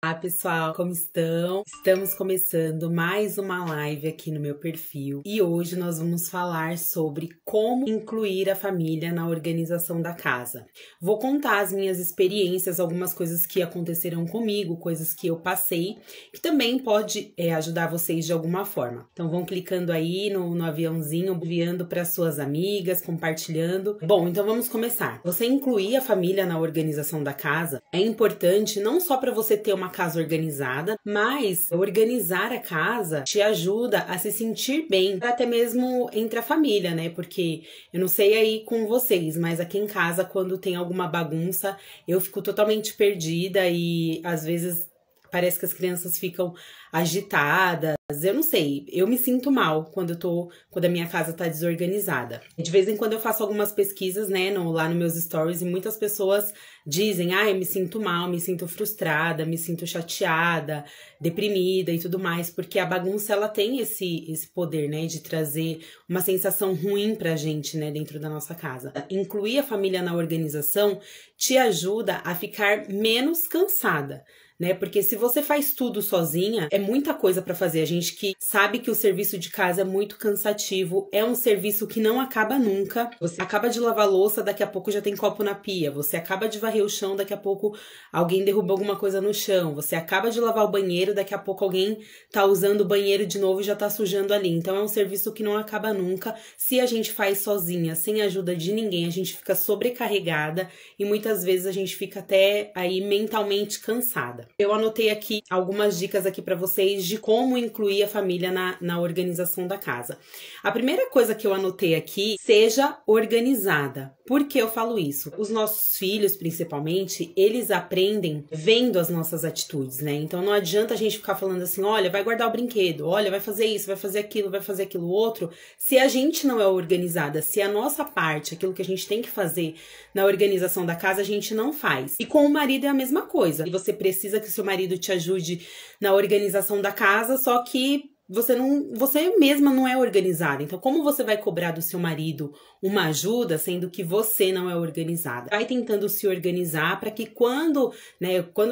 Olá pessoal, como estão? Estamos começando mais uma live aqui no meu perfil e hoje nós vamos falar sobre como incluir a família na organização da casa. Vou contar as minhas experiências, algumas coisas que aconteceram comigo, coisas que eu passei, que também pode ajudar vocês de alguma forma. Então vão clicando aí no aviãozinho, enviando para suas amigas, compartilhando. Bom, então vamos começar. Você incluir a família na organização da casa é importante não só para você ter uma casa organizada, mas organizar a casa te ajuda a se sentir bem, até mesmo entre a família, né? Porque eu não sei aí com vocês, mas aqui em casa, quando tem alguma bagunça, eu fico totalmente perdida e às vezes parece que as crianças ficam agitadas. Eu não sei, eu me sinto mal quando a minha casa tá desorganizada. De vez em quando eu faço algumas pesquisas, né, lá nos meus stories, e muitas pessoas dizem, eu me sinto mal, me sinto frustrada, me sinto chateada, deprimida e tudo mais, porque a bagunça, ela tem esse poder, né, de trazer uma sensação ruim pra gente, né, dentro da nossa casa. Incluir a família na organização te ajuda a ficar menos cansada, né? Porque se você faz tudo sozinha, é muita coisa pra fazer. A gente que sabe que o serviço de casa é muito cansativo, é um serviço que não acaba nunca. Você acaba de lavar a louça, daqui a pouco já tem copo na pia. Você acaba de varrer o chão, daqui a pouco alguém derruba alguma coisa no chão. Você acaba de lavar o banheiro, daqui a pouco alguém tá usando o banheiro de novo e já tá sujando ali. Então é um serviço que não acaba nunca. Se a gente faz sozinha, sem a ajuda de ninguém, a gente fica sobrecarregada e muitas vezes a gente fica até aí mentalmente cansada. Eu anotei aqui algumas dicas aqui para vocês de como incluir a família na organização da casa. A primeira coisa que eu anotei aqui, seja organizada. Por que eu falo isso? Os nossos filhos, principalmente, eles aprendem vendo as nossas atitudes, né? Então não adianta a gente ficar falando assim, olha, vai guardar o brinquedo, olha, vai fazer isso, vai fazer aquilo outro, se a gente não é organizada, se a nossa parte, aquilo que a gente tem que fazer na organização da casa, a gente não faz. E com o marido é a mesma coisa. E você precisa que o seu marido te ajude na organização da casa, só que você mesma não é organizada. Então, como você vai cobrar do seu marido uma ajuda, sendo que você não é organizada? Vai tentando se organizar para que quando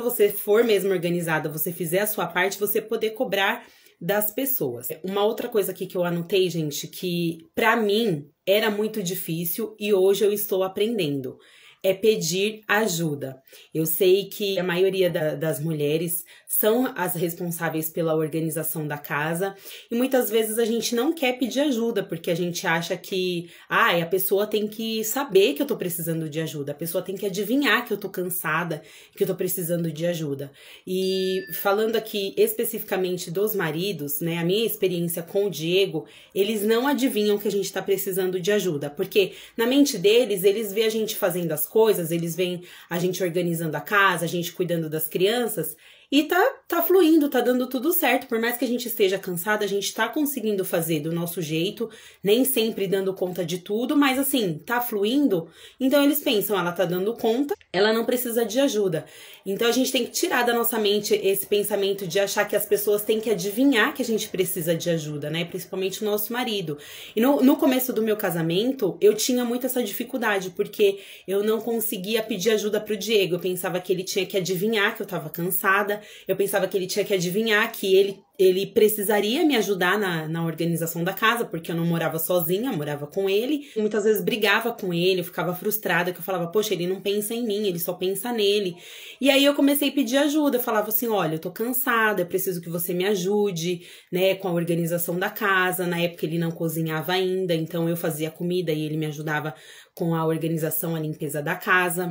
você for mesmo organizada, você fizer a sua parte, você poder cobrar das pessoas. Uma outra coisa aqui que eu anotei, gente, que pra mim era muito difícil e hoje eu estou aprendendo, é pedir ajuda. Eu sei que a maioria das mulheres são as responsáveis pela organização da casa e muitas vezes a gente não quer pedir ajuda porque a gente acha que a pessoa tem que saber que eu tô precisando de ajuda, a pessoa tem que adivinhar que eu tô cansada, que eu tô precisando de ajuda. E falando aqui especificamente dos maridos, né, a minha experiência com o Diego, eles não adivinham que a gente tá precisando de ajuda, porque na mente deles, eles veem a gente fazendo as coisas, eles veem a gente organizando a casa, a gente cuidando das crianças e tá fluindo, tá dando tudo certo. Por mais que a gente esteja cansada, a gente tá conseguindo fazer do nosso jeito, nem sempre dando conta de tudo, mas assim, tá fluindo. Então eles pensam, ela tá dando conta, ela não precisa de ajuda. Então a gente tem que tirar da nossa mente esse pensamento de achar que as pessoas têm que adivinhar que a gente precisa de ajuda, né? Principalmente o nosso marido. E no começo do meu casamento, eu tinha muito essa dificuldade, porque eu não conseguia pedir ajuda pro Diego. Eu pensava que ele tinha que adivinhar que eu tava cansada, eu pensava que ele tinha que adivinhar que ele precisaria me ajudar na organização da casa, porque eu não morava sozinha, eu morava com ele. E muitas vezes brigava com ele, eu ficava frustrada, que eu falava, poxa, ele não pensa em mim, ele só pensa nele. E aí eu comecei a pedir ajuda, eu falava assim, olha, eu tô cansada, eu preciso que você me ajude, né, com a organização da casa. Na época ele não cozinhava ainda, então eu fazia comida e ele me ajudava com a organização, a limpeza da casa.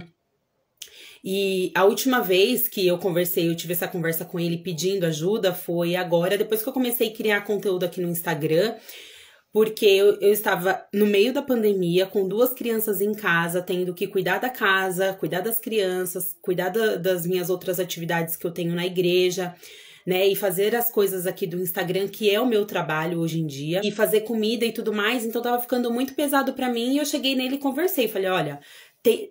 E a última vez que eu tive essa conversa com ele pedindo ajuda foi agora, depois que eu comecei a criar conteúdo aqui no Instagram, porque eu estava no meio da pandemia, com 2 crianças em casa, tendo que cuidar da casa, cuidar das crianças, cuidar das minhas outras atividades que eu tenho na igreja, né, e fazer as coisas aqui do Instagram, que é o meu trabalho hoje em dia, e fazer comida e tudo mais, então tava ficando muito pesado pra mim, e eu cheguei nele e conversei, falei, olha,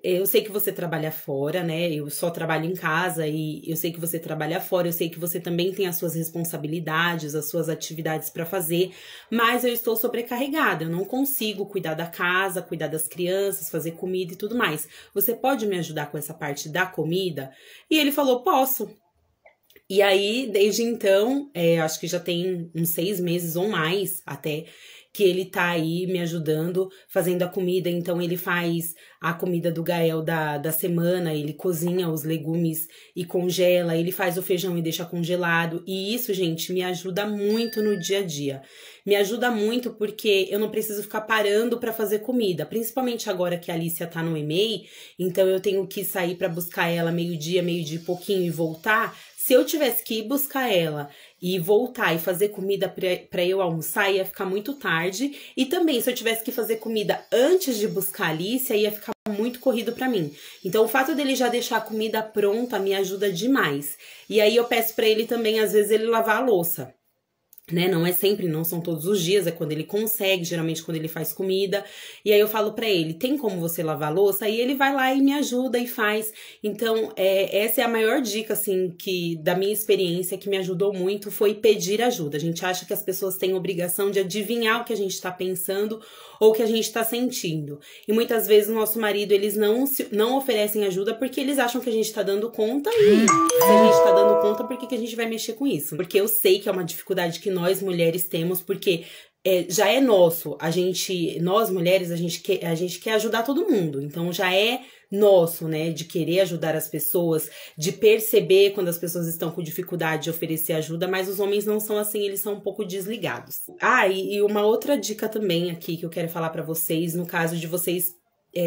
eu sei que você trabalha fora, né? Eu só trabalho em casa e eu sei que você trabalha fora, eu sei que você também tem as suas responsabilidades, as suas atividades para fazer, mas eu estou sobrecarregada, eu não consigo cuidar da casa, cuidar das crianças, fazer comida e tudo mais. Você pode me ajudar com essa parte da comida? E ele falou, posso. E aí, desde então, acho que já tem uns 6 meses ou mais até, que ele tá aí me ajudando, fazendo a comida. Então, ele faz a comida do Gael da semana, ele cozinha os legumes e congela, ele faz o feijão e deixa congelado. E isso, gente, me ajuda muito no dia a dia. Me ajuda muito porque eu não preciso ficar parando pra fazer comida, principalmente agora que a Alicia tá no EMEI, então eu tenho que sair pra buscar ela meio-dia e pouquinho e voltar. Se eu tivesse que ir buscar ela e voltar e fazer comida pra eu almoçar, ia ficar muito tarde. E também, se eu tivesse que fazer comida antes de buscar a Alicia, ia ficar muito corrido pra mim. Então, o fato dele já deixar a comida pronta me ajuda demais. E aí, eu peço pra ele também, às vezes, ele lavar a louça. Né? Não é sempre, não são todos os dias, é quando ele consegue, geralmente quando ele faz comida. E aí eu falo pra ele, tem como você lavar a louça? Aí ele vai lá e me ajuda e faz. Então, essa é a maior dica, assim, que da minha experiência, que me ajudou muito, foi pedir ajuda. A gente acha que as pessoas têm obrigação de adivinhar o que a gente tá pensando ou o que a gente tá sentindo. E muitas vezes o nosso marido, eles não oferecem ajuda porque eles acham que a gente tá dando conta, e se a gente tá dando conta, por que a gente vai mexer com isso? Porque eu sei que é uma dificuldade que nós mulheres temos, porque já é nosso. Nós mulheres, a gente quer ajudar todo mundo. Então já é nosso, né, de querer ajudar as pessoas, de perceber quando as pessoas estão com dificuldade de oferecer ajuda, mas os homens não são assim, eles são um pouco desligados. E uma outra dica também aqui que eu quero falar pra vocês, no caso de vocês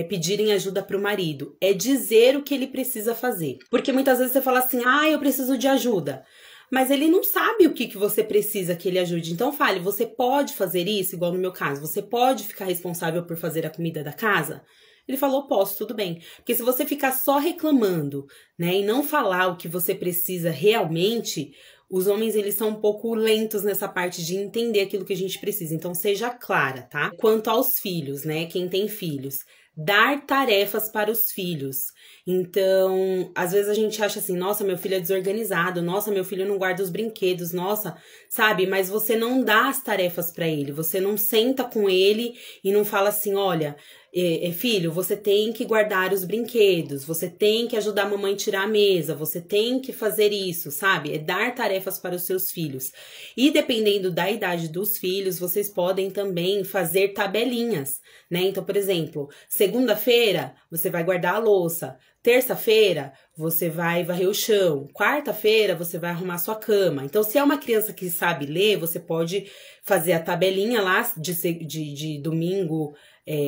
pedirem ajuda pro marido, é dizer o que ele precisa fazer. Porque muitas vezes você fala assim, eu preciso de ajuda. Mas ele não sabe o que você precisa que ele ajude. Então fale, você pode fazer isso, igual no meu caso, você pode ficar responsável por fazer a comida da casa? Ele falou, posso, tudo bem. Porque se você ficar só reclamando, né, e não falar o que você precisa realmente, os homens, eles são um pouco lentos nessa parte de entender aquilo que a gente precisa. Então seja clara, tá? Quanto aos filhos, né, quem tem filhos, dar tarefas para os filhos. Então, às vezes a gente acha assim, nossa, meu filho é desorganizado, nossa, meu filho não guarda os brinquedos, nossa, sabe? Mas você não dá as tarefas para ele, você não senta com ele e não fala assim, olha, filho, você tem que guardar os brinquedos, você tem que ajudar a mamãe a tirar a mesa, você tem que fazer isso, sabe? É dar tarefas para os seus filhos. E dependendo da idade dos filhos, vocês podem também fazer tabelinhas, né? Então, por exemplo, segunda-feira você vai guardar a louça, terça-feira você vai varrer o chão, quarta-feira você vai arrumar sua cama. Então, se é uma criança que sabe ler, você pode fazer a tabelinha lá de domingo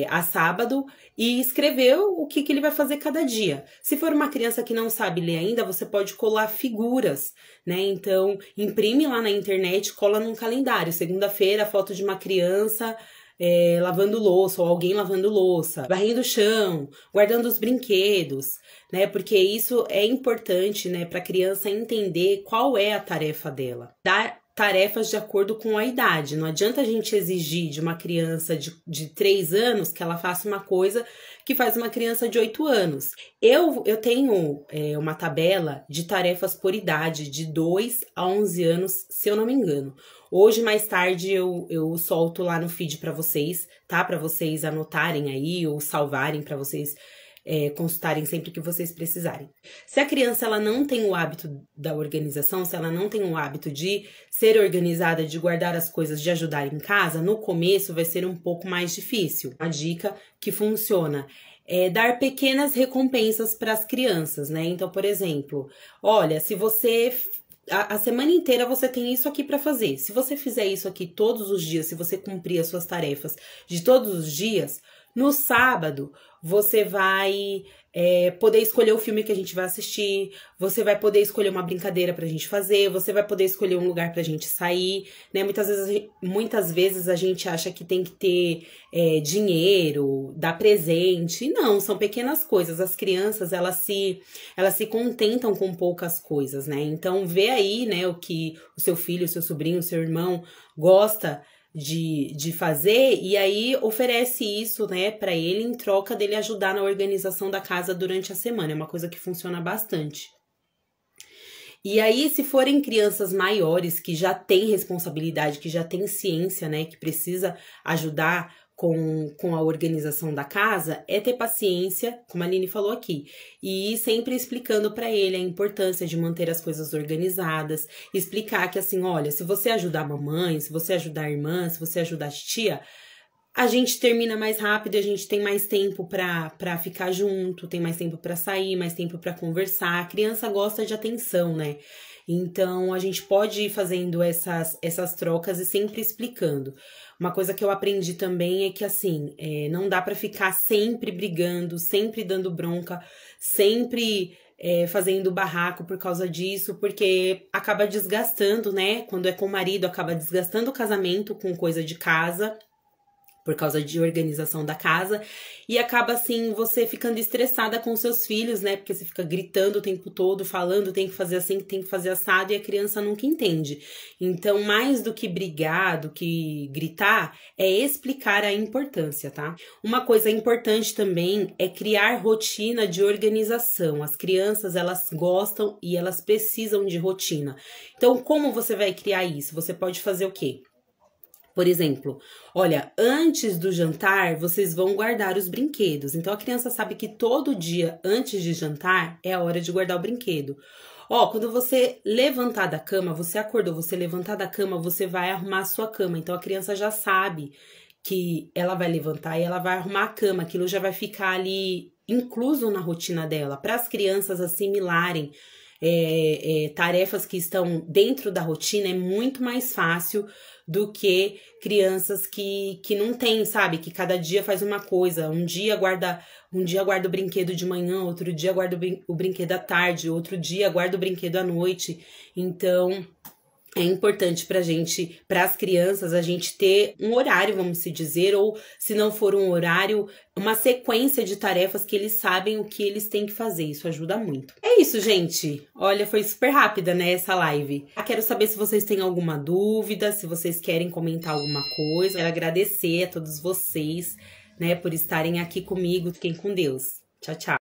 a sábado e escrever o que ele vai fazer cada dia. Se for uma criança que não sabe ler ainda, você pode colar figuras, né? Então, imprime lá na internet, cola num calendário. Segunda-feira, foto de uma criança lavando louça, ou alguém lavando louça, varrendo o chão, guardando os brinquedos, né? Porque isso é importante, né, para a criança entender qual é a tarefa dela. Dar tarefas de acordo com a idade. Não adianta a gente exigir de uma criança de 3 anos que ela faça uma coisa que faz uma criança de 8 anos. Eu tenho uma tabela de tarefas por idade, de 2 a 11 anos, se eu não me engano. Hoje, mais tarde, eu solto lá no feed para vocês, tá? Para vocês anotarem aí ou salvarem para vocês consultarem sempre que vocês precisarem. Se a criança ela não tem o hábito da organização, se ela não tem o hábito de ser organizada, de guardar as coisas, de ajudar em casa, no começo vai ser um pouco mais difícil. Uma dica que funciona é dar pequenas recompensas para as crianças, né? Então, por exemplo, olha, se você a semana inteira você tem isso aqui para fazer. Se você fizer isso aqui todos os dias, se você cumprir as suas tarefas de todos os dias, no sábado você vai poder escolher o filme que a gente vai assistir, você vai poder escolher uma brincadeira pra gente fazer, você vai poder escolher um lugar pra gente sair, né? Muitas vezes a gente acha que tem que ter dinheiro, dar presente. E não, são pequenas coisas. As crianças, elas se contentam com poucas coisas, né? Então, vê aí, né, o que o seu filho, o seu sobrinho, o seu irmão gosta de fazer, e aí oferece isso, né, para ele em troca dele ajudar na organização da casa durante a semana. É uma coisa que funciona bastante. E aí, se forem crianças maiores que já têm responsabilidade, que já têm ciência, né, que precisa ajudar com a organização da casa é ter paciência, como a Aline falou aqui, e ir sempre explicando para ele a importância de manter as coisas organizadas, explicar que assim, olha, se você ajudar a mamãe, se você ajudar a irmã, se você ajudar a tia, a gente termina mais rápido, a gente tem mais tempo pra ficar junto, tem mais tempo pra sair, mais tempo pra conversar. A criança gosta de atenção, né? Então, a gente pode ir fazendo essas trocas e sempre explicando. Uma coisa que eu aprendi também é que, assim, não dá pra ficar sempre brigando, sempre dando bronca, sempre fazendo barraco por causa disso, porque acaba desgastando, né? Quando é com o marido, acaba desgastando o casamento com coisa de casa, por causa de organização da casa, e acaba assim você ficando estressada com seus filhos, né? Porque você fica gritando o tempo todo, falando tem que fazer assim, tem que fazer assado, e a criança nunca entende. Então, mais do que brigar, do que gritar, é explicar a importância, tá? Uma coisa importante também é criar rotina de organização. As crianças, elas gostam e elas precisam de rotina. Então, como você vai criar isso? Você pode fazer o quê? Por exemplo, olha, antes do jantar, vocês vão guardar os brinquedos. Então, a criança sabe que todo dia, antes de jantar, é a hora de guardar o brinquedo. Ó, quando você levantar da cama, você acordou, você levantar da cama, você vai arrumar a sua cama. Então, a criança já sabe que ela vai levantar e ela vai arrumar a cama. Aquilo já vai ficar ali incluso na rotina dela, para as crianças assimilarem tarefas que estão dentro da rotina. É muito mais fácil do que crianças que não têm, sabe? Que cada dia faz uma coisa. Um dia guarda o brinquedo de manhã, outro dia guarda o brinquedo à tarde, outro dia guarda o brinquedo à noite. Então, é importante para as crianças, a gente ter um horário, vamos se dizer, ou se não for um horário, uma sequência de tarefas que eles sabem o que eles têm que fazer. Isso ajuda muito. É isso, gente. Olha, foi super rápida, né, essa live. Quero saber se vocês têm alguma dúvida, se vocês querem comentar alguma coisa. Quero agradecer a todos vocês, né, por estarem aqui comigo. Fiquem com Deus. Tchau, tchau.